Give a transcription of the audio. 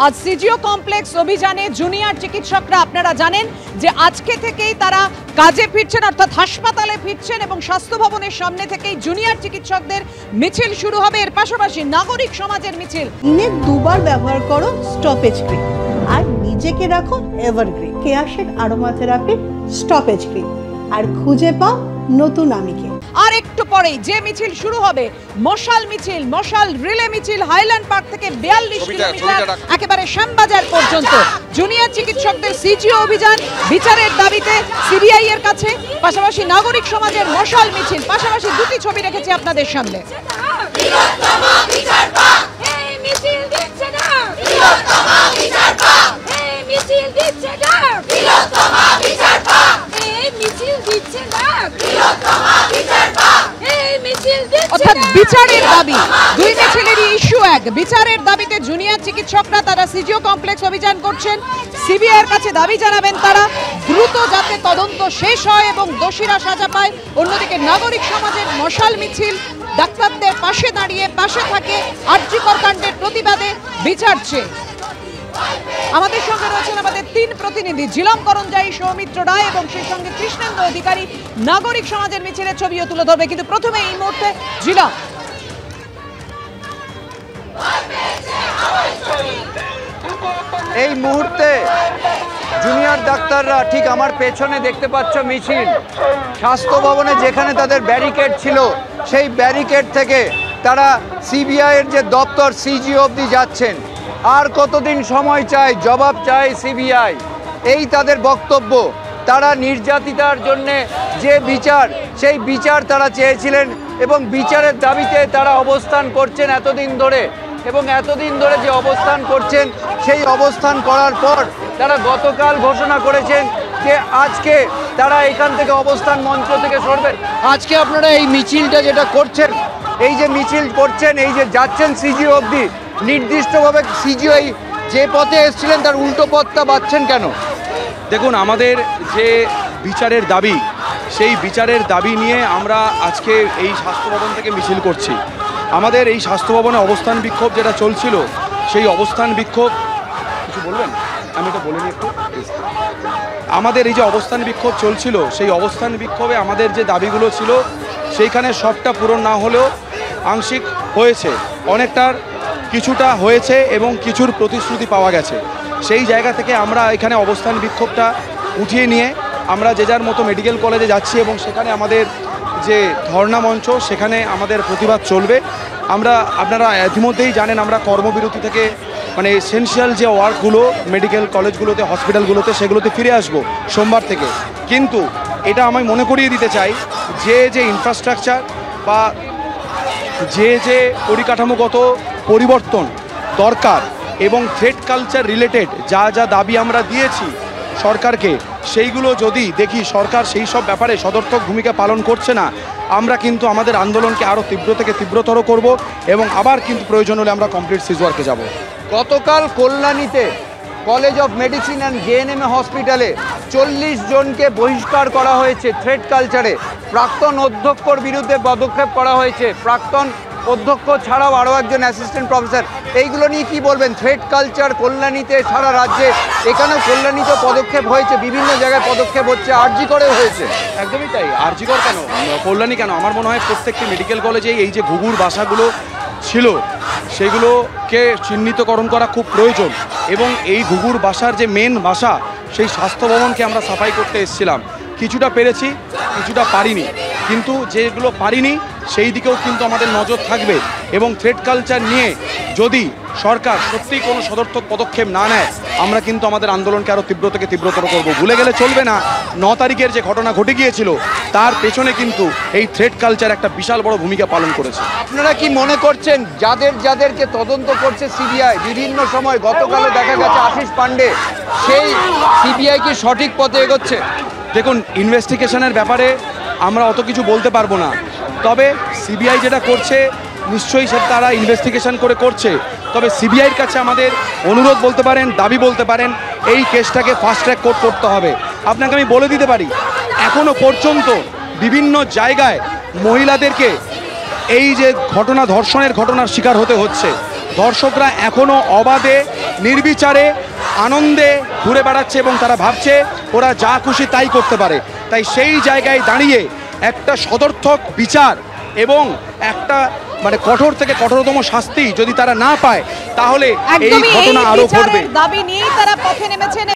আজ CGO complex অভিযানে junior চিকিৎসকরা আপনারা জানেন যে আজকে থেকেই তারা কাজে ফিরছেন, অর্থাৎ হাসপাতালে ফিরছেন এবং স্বাস্থ্য ভবনের সামনে থেকেই জুনিয়র চিকিৎসকদের মিছিল শুরু হবে। এর পাশাপাশি নাগরিক সমাজের মিছিল। দিনে দুবার ব্যবহার করো স্টপেজ ক্রিম আর নিজেকে রাখো evergreen Keya Seth aroma therapy stoppage cream আর খুঁজে পাও নতুন আমিকে। আর একটু পরেই যে মিছিল শুরু হবে, মশাল মিছিল, মশাল রিলে মিছিল, হাইল্যান্ড পার্ক থেকে 42 কিলোমিটার একেবারে শ্যামবাজার পর্যন্ত। জুনিয়র চিকিৎসকদের সিজিও অভিযান বিচারের দাবিতে সিবিআই এর কাছে, পাশাপাশি নাগরিক সমাজের মশাল মিছিল, পাশাপাশি দুটি ছবি রেখেছি আপনাদের সামনে। অর্থাৎ বিচারের দাবি, দুই মিছিলেরই ইস্যু এক। বিচারের দাবিতে জুনিয়র চিকিৎসকরা তারা সিজিও কমপ্লেক্স অভিযান করছেন। সিবিআই এর কাছে দাবি জানাবেন তারা দ্রুত যাতে তদন্ত শেষ হয় এবং দোষীরা সাজা পায়। অন্যদিকে নাগরিক সমাজের মশাল মিছিল ডাক্তারদের পাশে দাঁড়িয়ে পাশে থাকে আরজিকর কাণ্ডের প্রতিবাদে বিচার চেয়ে। আমাদের সঙ্গে রয়েছেন আমাদের তিন প্রতিনিধি, ঝিলম করঞ্জাই, সৌমিত্র রায় এবং সেই সঙ্গে কৃষ্ণেন্দু অধিকারী। নাগরিক সমাজের মিছিলের ছবিও তুলে ধরবে, কিন্তু প্রথমে এই মুহূর্তে ঝিলম। এই মুহূর্তে জুনিয়র ডাক্তাররা ঠিক আমার পেছনে দেখতে পাচ্ছ মিছিল, স্বাস্থ্য ভবনে যেখানে তাদের ব্যারিকেড ছিল সেই ব্যারিকেড থেকে তারা সিবিআই এর যে দপ্তর সিজিও অবধি যাচ্ছেন। আর কতদিন সময় চাই, জবাব চাই সিবিআই, এই তাদের বক্তব্য। তারা নির্যাতিতার জন্যে যে বিচার, সেই বিচার তারা চেয়েছিলেন এবং বিচারের দাবিতে তারা অবস্থান করছেন এতদিন ধরে। এবং এতদিন ধরে যে অবস্থান করছেন, সেই অবস্থান করার পর তারা গতকাল ঘোষণা করেছেন যে আজকে তারা এখান থেকে অবস্থান মঞ্চ থেকে সরবেন। আজকে আপনারা এই মিছিলটা যেটা করছেন, এই যে মিছিল করছেন, এই যে যাচ্ছেন সিজিও অবধি, নির্দিষ্টভাবে সিজিও যে পথে এসেছিলেন তার উল্টো পথটা বাঁচছেন কেন? দেখুন, আমাদের যে বিচারের দাবি, সেই বিচারের দাবি নিয়ে আমরা আজকে এই স্বাস্থ্য ভবন থেকে মিছিল করছি। আমাদের এই স্বাস্থ্য ভবনে অবস্থান বিক্ষোভ যেটা চলছিল, সেই অবস্থান বিক্ষোভ, কিছু বলবেন? আমি এটা বলিনি একটু। আমাদের এই যে অবস্থান বিক্ষোভ চলছিল, সেই অবস্থান বিক্ষোভে আমাদের যে দাবিগুলো ছিল সেইখানে সবটা পূরণ না হলেও আংশিক হয়েছে, অনেকটার কিছুটা হয়েছে এবং কিছুর প্রতিশ্রুতি পাওয়া গেছে। সেই জায়গা থেকে আমরা এখানে অবস্থান বিক্ষোভটা উঠিয়ে নিয়ে আমরা যে যার মতো মেডিকেল কলেজে যাচ্ছি এবং সেখানে আমাদের যে ধর্ণা মঞ্চ, সেখানে আমাদের প্রতিবাদ চলবে। আপনারা ইতিমধ্যেই জানেন আমরা কর্মবিরতি থেকে মানে এসেনশিয়াল যে ওয়ার্কগুলো মেডিকেল কলেজগুলোতে, হসপিটালগুলোতে, সেগুলোতে ফিরে আসব সোমবার থেকে। কিন্তু এটা আমি মনে করিয়ে দিতে চাই যে ইনফ্রাস্ট্রাকচার বা যে পরিকাঠামোগত পরিবর্তন দরকার এবং থ্রেড কালচার রিলেটেড যা দাবি আমরা দিয়েছি সরকারকে, সেইগুলো যদি দেখি সরকার সেই সব ব্যাপারে সদর্থক ভূমিকা পালন করছে না, আমরা কিন্তু আমাদের আন্দোলনকে আরও তীব্র থেকে তীব্রতর করব এবং আবার কিন্তু প্রয়োজন হলে আমরা কমপ্লিট সিজওয়ার্কে যাব। গতকাল কল্যাণীতে college of medicine and JNM হসপিটালে 40 জনকে বহিষ্কার করা হয়েছে থ্রেড কালচারে। প্রাক্তন অধ্যক্ষর বিরুদ্ধে পদক্ষেপ করা হয়েছে, প্রাক্তন অধ্যক্ষ ছাড়াও আরও একজন অ্যাসিস্ট্যান্ট প্রফেসর। এইগুলো নিয়ে কি বলবেন? থ্রেড কালচার কল্যাণীতে, সারা রাজ্যে, এখানেও কল্যাণীতে পদক্ষেপ হয়েছে, বিভিন্ন জায়গায় পদক্ষেপ হচ্ছে, আরজি করেও হয়েছে। একদমই তাই। আরজি কর কেন, কল্যাণী কেন? আমার মনে হয় প্রত্যেকটি মেডিকেল কলেজেই এই যে ঘুঘুর বাসাগুলো ছিল সেগুলোকে চিহ্নিতকরণ করা খুব প্রয়োজন এবং এই ঘুঘুর বাসার যে মেন বাসা, সেই স্বাস্থ্য ভবনকে আমরা সাফাই করতে এসেছিলাম। কিছুটা পেরেছি, কিছুটা পারিনি, কিন্তু যেগুলো পারিনি সেই দিকেও কিন্তু আমাদের নজর থাকবে। এবং থ্রেড কালচার নিয়ে যদি সরকার সত্যিই কোনো সদর্থক পদক্ষেপ না নেয়, আমরা কিন্তু আমাদের আন্দোলনকে আরও তীব্র থেকে তীব্রতর করব। ভুলে গেলে চলবে না 9 তারিখের যে ঘটনা ঘটে গিয়েছিল, তার পেছনে কিন্তু এই থ্রেড কালচার একটা বিশাল বড় ভূমিকা পালন করেছে। আপনারা কি মনে করছেন যাদেরকে তদন্ত করছে সিবিআই বিভিন্ন সময়, গতকালও দেখা গেছে আশিস পান্ডে, সেই সিবিআই কি সঠিক পথে এগোচ্ছে? দেখুন, ইনভেস্টিগেশনের ব্যাপারে আমরা অত কিছু বলতে পারবো না, তবে সিবিআই যেটা করছে নিশ্চয়ই সেটা তারা ইনভেস্টিগেশন করে করছে। তবে সিবিআইয়ের কাছে আমাদের অনুরোধ বলতে পারেন, দাবি বলতে পারেন, এই কেসটাকে ফাস্ট ট্র্যাক কোর্ট করতে হবে। আপনাকে আমি বলে দিতে পারি, এখনও পর্যন্ত বিভিন্ন জায়গায় মহিলাদেরকে এই যে ঘটনা, ধর্ষণের ঘটনার শিকার হতে হচ্ছে। ধর্ষকরা এখনও অবাধে নির্বিচারে আনন্দে ঘুরে বেড়াচ্ছে এবং তারা ভাবছে ওরা যা খুশি তাই করতে পারে। তাই সেই জায়গায় দাঁড়িয়ে একটা সদর্থক বিচার এবং একটা মানে কঠোর থেকে কঠোরতম শাস্তি যদি তারা না পায় তাহলে এই ঘটনা আরো ঘটবে। দাবি নিয়েই তারা পথে নেমেছেন